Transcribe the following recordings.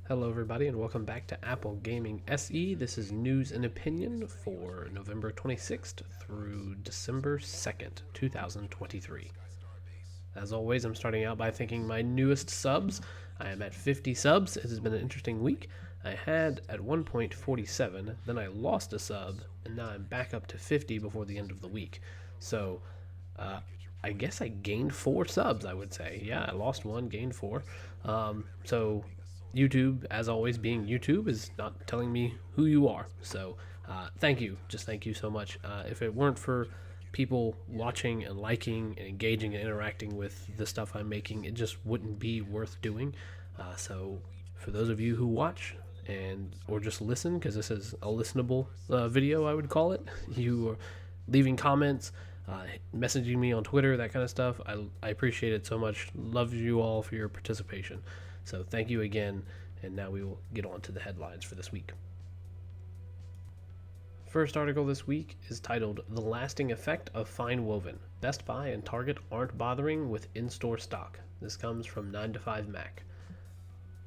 Hello everybody and welcome back to Apple Gaming SE. This is news and opinion for November 26th through December 2nd, 2023. As always, I'm starting out by thanking my newest subs. I am at 50 subs. It has been an interesting week. I had at one point 47, then I lost a sub, and now I'm back up to 50 before the end of the week. So, I guess I gained 4 subs, I would say. Yeah, I lost 1, gained 4. So YouTube, as always, being YouTube, is not telling me who you are. So thank you. Just thank you so much. If it weren't for people watching and liking and engaging and interacting with the stuff I'm making, it just wouldn't be worth doing. So for those of you who watch or just listen, because this is a listenable video, I would call it, you are leaving comments, messaging me on Twitter, that kind of stuff, I appreciate it so much. Love you all for your participation. So thank you again, and now we will get on to the headlines for this week. First article this week is titled "The Lasting Effect of FineWoven. Best Buy and Target Aren't Bothering with In-Store Stock." This comes from 9to5Mac.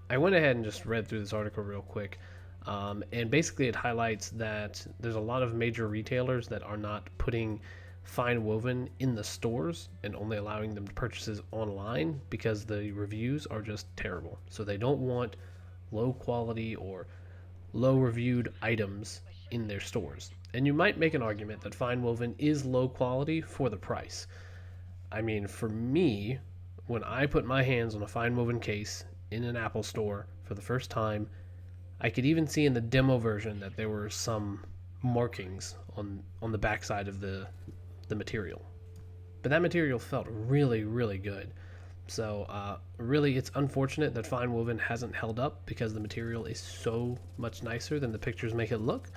I went ahead and just read through this article real quick, and basically it highlights that there's a lot of major retailers that are not putting FineWoven in the stores and only allowing them to purchases online because the reviews are just terrible. So they don't want low quality or low reviewed items in their stores. And you might make an argument that FineWoven is low quality for the price. I mean, for me, when I put my hands on a FineWoven case in an Apple store for the first time, I could even see in the demo version that there were some markings on the backside of the material, but that material felt really, really good. So really, it's unfortunate that FineWoven hasn't held up because the material is so much nicer than the pictures make it look.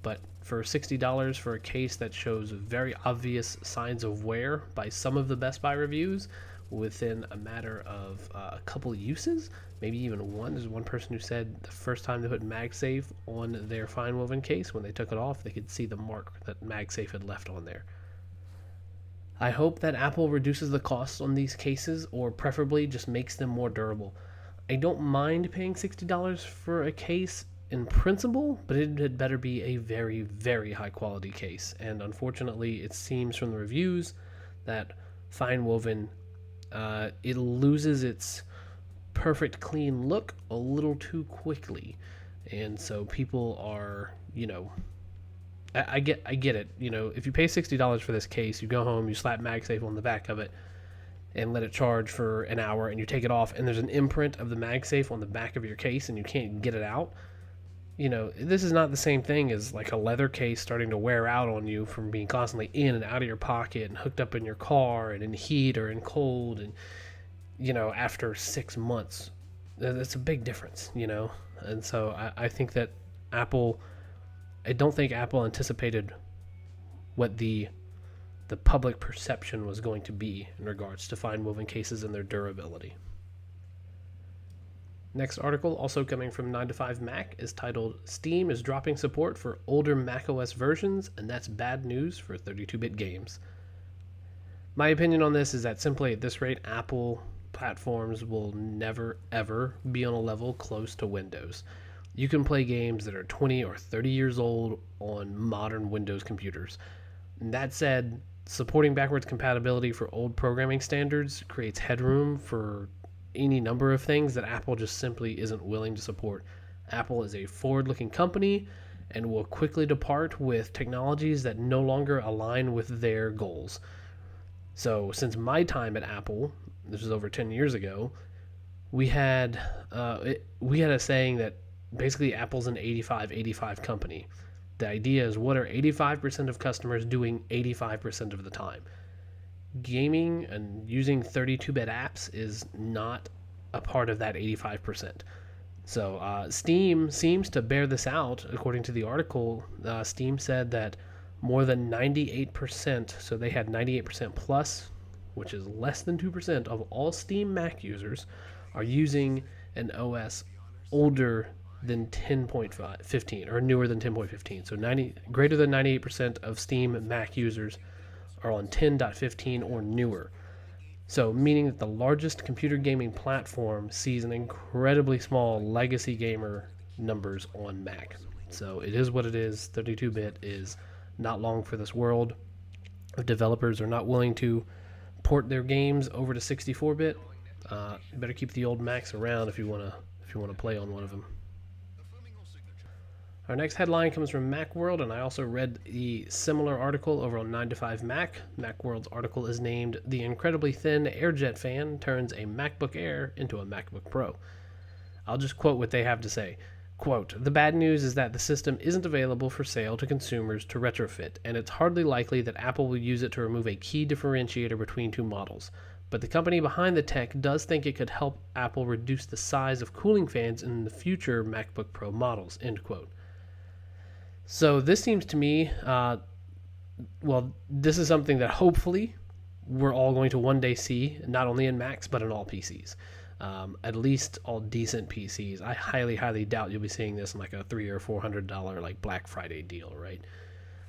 But for $60 for a case that shows very obvious signs of wear by some of the Best Buy reviews within a matter of a couple of uses, maybe even one. There's one person who said the first time they put MagSafe on their FineWoven case, when they took it off, they could see the mark that MagSafe had left on there. I hope that Apple reduces the costs on these cases, or preferably just makes them more durable. I don't mind paying $60 for a case in principle, but it had better be a very, very high quality case. And unfortunately, it seems from the reviews that FineWoven, it loses its perfect clean look a little too quickly. And so people are, I get it. If you pay $60 for this case, you go home, you slap MagSafe on the back of it, and let it charge for an hour, and you take it off, and there's an imprint of the MagSafe on the back of your case, and you can't get it out. This is not the same thing as like a leather case starting to wear out on you from being constantly in and out of your pocket and hooked up in your car and in heat or in cold, and after 6 months, that's a big difference. And so I think that I don't think Apple anticipated what the public perception was going to be in regards to FineWoven cases and their durability. Next article, also coming from 9to5Mac, is titled "Steam is dropping support for older macOS versions, and that's bad news for 32-bit games." My opinion on this is that simply at this rate, Apple platforms will never, ever be on a level close to Windows. You can play games that are 20 or 30 years old on modern Windows computers. That said, supporting backwards compatibility for old programming standards creates headroom for any number of things that Apple just simply isn't willing to support. Apple is a forward-looking company and will quickly depart with technologies that no longer align with their goals. So since my time at Apple, this was over 10 years ago, we had a saying that basically Apple's an 85-85 company. The idea is, what are 85% of customers doing 85% of the time? Gaming and using 32-bit apps is not a part of that 85%. So Steam seems to bear this out. According to the article, Steam said that more than 98%, so they had 98% plus, which is less than 2% of all Steam Mac users, are using an OS older than 10.15 or newer than 10.15. So greater than 98% of Steam Mac users are on 10.15 or newer. So, meaning that the largest computer gaming platform sees an incredibly small legacy gamer numbers on Mac. So, it is what it is. 32-bit is not long for this world. If developers are not willing to port their games over to 64-bit, you better keep the old Macs around if you want to play on one of them. Our next headline comes from Macworld, and I also read the similar article over on 9to5Mac. Macworld's article is named "The Incredibly Thin AirJet Fan Turns a MacBook Air into a MacBook Pro." I'll just quote what they have to say. Quote, "The bad news is that the system isn't available for sale to consumers to retrofit, and it's hardly likely that Apple will use it to remove a key differentiator between two models. But the company behind the tech does think it could help Apple reduce the size of cooling fans in the future MacBook Pro models," end quote. So this seems to me, this is something that hopefully we're all going to one day see, not only in Macs, but in all PCs. At least all decent PCs. I highly, highly doubt you'll be seeing this in like a $300 or $400 like Black Friday deal, right?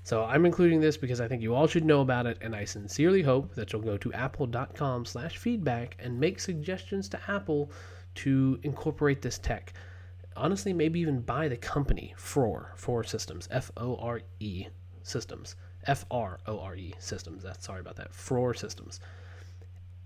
So I'm including this because I think you all should know about it, and I sincerely hope that you'll go to apple.com/feedback and make suggestions to Apple to incorporate this tech. Honestly, maybe even buy the company, Frore Systems, F-O-R-E Systems, F-R-O-R-E Systems. Sorry about that, Frore Systems.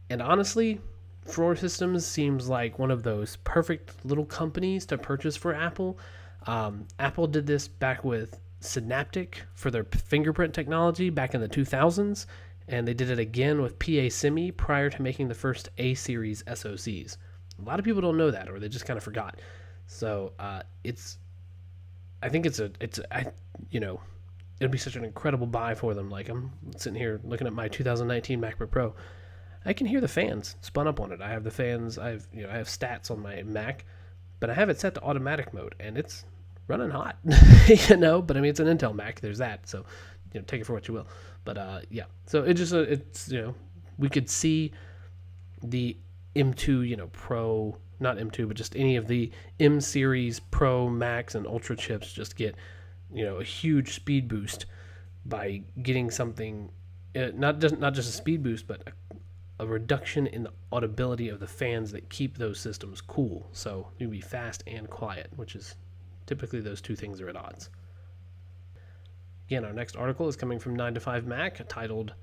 And honestly, Frore Systems seems like one of those perfect little companies to purchase for Apple. Apple did this back with Synaptic for their fingerprint technology back in the 2000s, and they did it again with PA-Semi prior to making the first A-series SoCs. A lot of people don't know that, or they just kind of forgot. So it'd be such an incredible buy for them. Like, I'm sitting here looking at my 2019 MacBook Pro. I can hear the fans spun up on it. I have the fans. I have stats on my Mac, but I have it set to automatic mode, and it's running hot. But I mean, it's an Intel Mac. There's that. So take it for what you will. But so we could see the M2 Pro. Not M2, but just any of the M series Pro, Max, and Ultra chips just get, a huge speed boost by getting something, not just a speed boost, but a reduction in the audibility of the fans that keep those systems cool. So you'll be fast and quiet, which is typically those two things are at odds. Again, our next article is coming from 9to5Mac, titled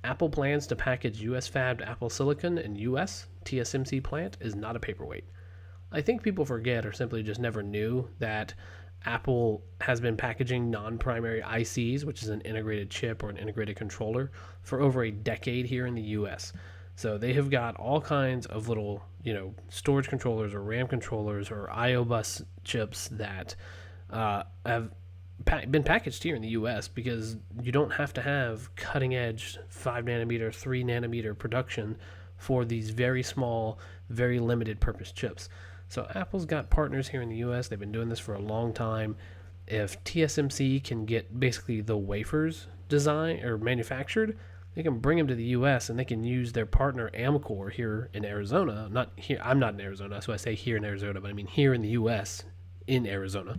"Apple Plans to Package US-fabbed Apple Silicon in US TSMC Plant is Not a Paperweight." I think people forget or simply just never knew that Apple has been packaging non-primary ICs, which is an integrated chip or an integrated controller, for over a decade here in the US. So they have got all kinds of little, storage controllers or RAM controllers or I/O bus chips that have been packaged here in the US because you don't have to have cutting edge 5 nanometer, 3 nanometer production for these very small, very limited purpose chips. So Apple's got partners here in the US. They've been doing this for a long time. If TSMC can get basically the wafers designed or manufactured, they can bring them to the US and they can use their partner Amcor here in Arizona. Not here. I'm not in Arizona, so I say here in Arizona, but I mean here in the US in Arizona.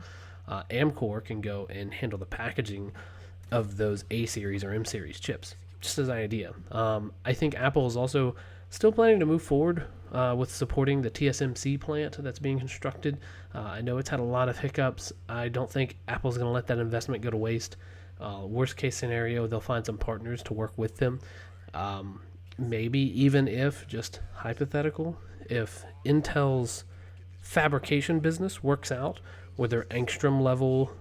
Amcor can go and handle the packaging of those A-series or M-series chips, just as an idea. I think Apple is also still planning to move forward with supporting the TSMC plant that's being constructed. I know it's had a lot of hiccups. I don't think Apple's going to let that investment go to waste. Worst case scenario, they'll find some partners to work with them. Maybe even if, just hypothetical, if Intel's fabrication business works out with their angstrom level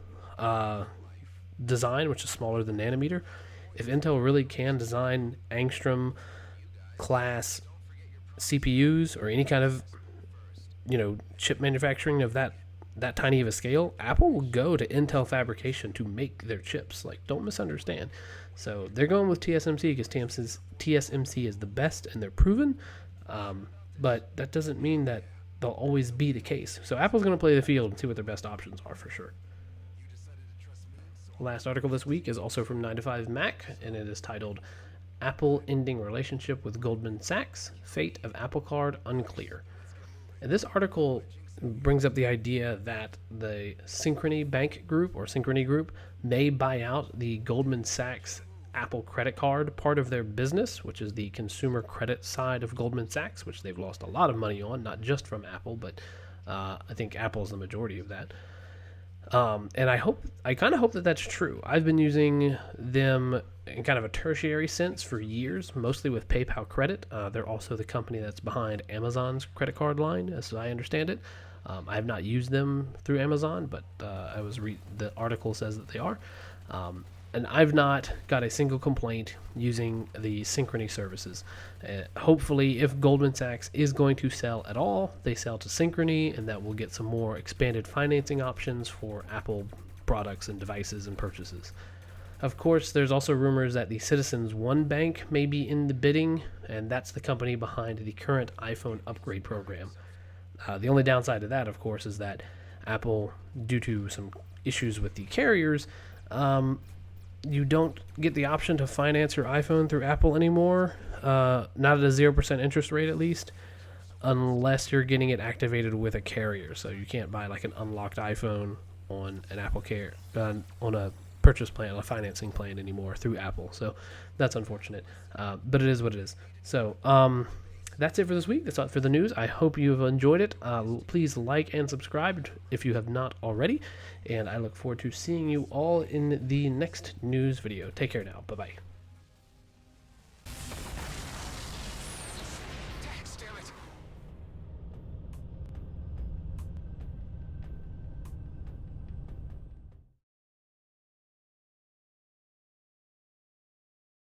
design, which is smaller than nanometer, if Intel really can design angstrom class CPUs or any kind of chip manufacturing of that tiny of a scale, Apple will go to Intel fabrication to make their chips. Like, don't misunderstand. So they're going with TSMC because TSMC is the best and they're proven, but that doesn't mean that they'll always be the case. So Apple's going to play the field and see what their best options are for sure. The last article this week is also from 9to5Mac, and it is titled "Apple Ending Relationship with Goldman Sachs, Fate of Apple Card Unclear." And this article brings up the idea that the Synchrony Bank Group or Synchrony Group may buy out the Goldman Sachs Apple credit card part of their business, which is the consumer credit side of Goldman Sachs, which they've lost a lot of money on, not just from Apple, but I think Apple's the majority of that. And I kind of hope that that's true. I've been using them in kind of a tertiary sense for years, mostly with PayPal Credit. They're also the company that's behind Amazon's credit card line, as I understand it. I have not used them through Amazon, but the article says that they are. And I've not got a single complaint using the Synchrony services. Hopefully, if Goldman Sachs is going to sell at all, they sell to Synchrony, and that will get some more expanded financing options for Apple products and devices and purchases. Of course, there's also rumors that the Citizens One Bank may be in the bidding, and that's the company behind the current iPhone upgrade program. The only downside to that, of course, is that Apple, due to some issues with the carriers, you don't get the option to finance your iPhone through Apple anymore, not at a 0% interest rate at least, unless you're getting it activated with a carrier. So you can't buy like an unlocked iPhone on an Apple Care, on a purchase plan, a financing plan anymore through Apple. So that's unfortunate, but it is what it is. So that's it for this week. That's all for the news. I hope you've enjoyed it. Please like and subscribe if you have not already. And I look forward to seeing you all in the next news video. Take care now. Bye-bye.